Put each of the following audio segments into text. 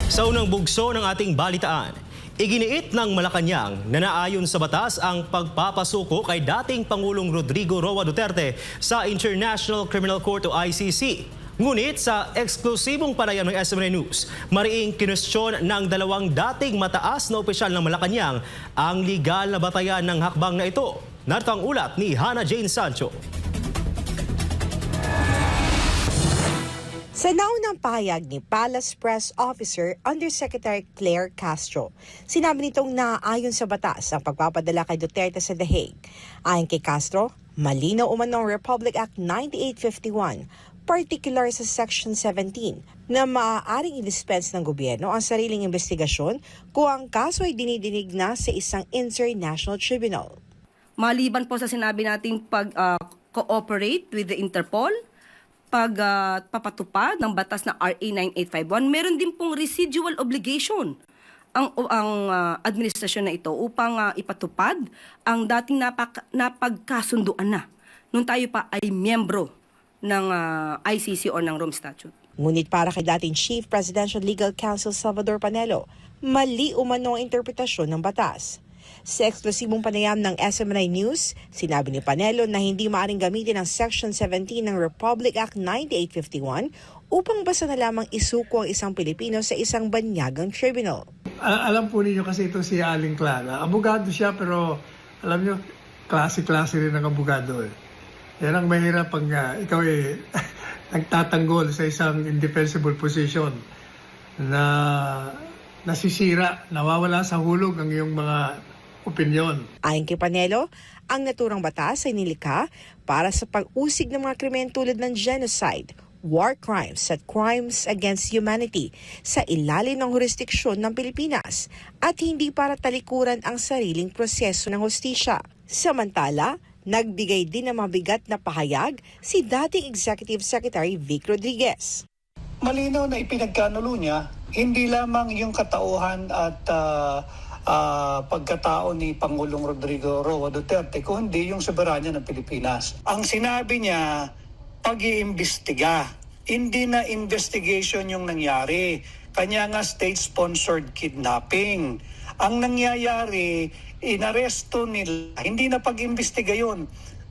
Sa unang bugso ng ating balitaan, iginiit ng Malacanang na naayon sa batas ang pagpapasuko kay dating Pangulong Rodrigo Roa Duterte sa International Criminal Court o ICC. Ngunit sa eksklusibong panayam ng SMNI News, mariing kinwestiyon ng dalawang dating mataas na opisyal ng Malacanang ang legal na batayan ng hakbang na ito. Narito ang ulat ni Hannah Jane Sancho. Sa naunang pahayag ni Palace Press Officer Undersecretary Claire Castro, sinabi nitong naaayon sa batas ang pagpapadala kay Duterte sa The Hague. Ayon kay Castro, malinaw umano ang Republic Act 9851, particular sa Section 17, na maaaring i-dispense ng gobyerno ang sariling investigasyon kung ang kaso ay dinidinig na sa isang international tribunal. Maliban po sa sinabi nating pag-cooperate with the Interpol, pagpapatupad ng batas na RA 9851, meron din pong residual obligation ang administrasyon na ito upang ipatupad ang dating napagkasunduan na nung tayo pa ay miyembro ng ICC o ng Rome Statute. Ngunit para kay dating Chief Presidential Legal Counsel Salvador Panelo, mali umano ang interpretasyon ng batas. Sa eksklusibong panayam ng SMNI News, sinabi ni Panelo na hindi maaaring gamitin ang Section 17 ng Republic Act 9851 upang basta na lamang isuko ang isang Pilipino sa isang banyagang tribunal. Alam po ninyo kasi ito si Aling Clara. Abogado siya pero alam niyo, klase-klase rin ng abogado. Yan ang mahirap pag ikaw ay nagtatanggol sa isang indefensible position na nasisira, nawawala sa hulog ang iyong mga opinyon. Ayon kay Panelo, ang naturang batas ay nilikha para sa pag-usig ng mga krimen tulad ng genocide, war crimes at crimes against humanity sa ilalim ng jurisdiksyon ng Pilipinas at hindi para talikuran ang sariling proseso ng hustisya. Samantala, nagbigay din ng mabigat na pahayag si dating Executive Secretary Vic Rodriguez. Malinaw na ipinagkanulo niya, hindi lamang yung katauhan at pagkatao ni Pangulong Rodrigo Roa Duterte, kundi yung soberanya ng Pilipinas. Ang sinabi niya, pag-iimbestiga. Hindi na investigation yung nangyari. Kanya nga state-sponsored kidnapping. Ang nangyayari, inaresto nila. Hindi na pag-imbestiga yun.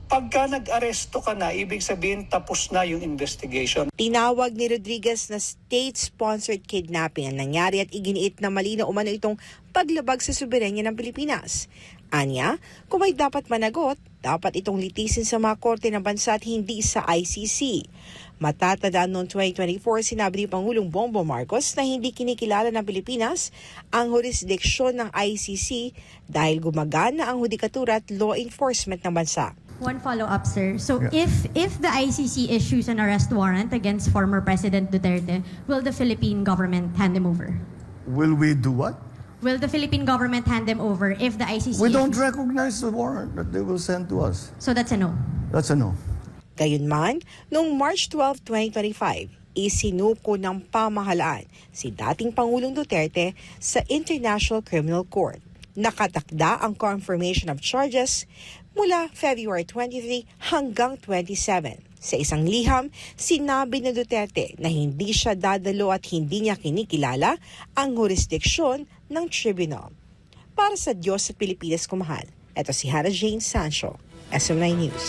Pagka nag-aresto ka na, ibig sabihin tapos na yung investigation. Tinawag ni Rodriguez na state-sponsored kidnapping ang nangyari at iginiit na mali na umano itong paglabag sa soberanya ng Pilipinas. Anya, kung may dapat managot, dapat itong litisin sa mga korte ng bansa at hindi sa ICC. Matatandaan noong 2024, sinabi ni Pangulong Bongbong Marcos na hindi kinikilala ng Pilipinas ang jurisdiksyon ng ICC dahil gumagana ang hudikatura at law enforcement ng bansa. One follow-up, sir. So if the ICC issues an arrest warrant against former President Duterte, will the Philippine government hand him over? Will we do what? Will the Philippine government hand him over if the ICC We don't issues... recognize the warrant that they will send to us. So that's a no? That's a no. Gayunman, noong March 12, 2025, isinuko ng pamahalaan si dating Pangulong Duterte sa International Criminal Court. Nakatakda ang confirmation of charges mula February 23 hanggang 27. Sa isang liham, sinabi ni Duterte na hindi siya dadalo at hindi niya kinikilala ang jurisdiksyon ng tribunal. Para sa Diyos at Pilipinas kumahal, ito si Hannah Jane Sancho, SMNI News.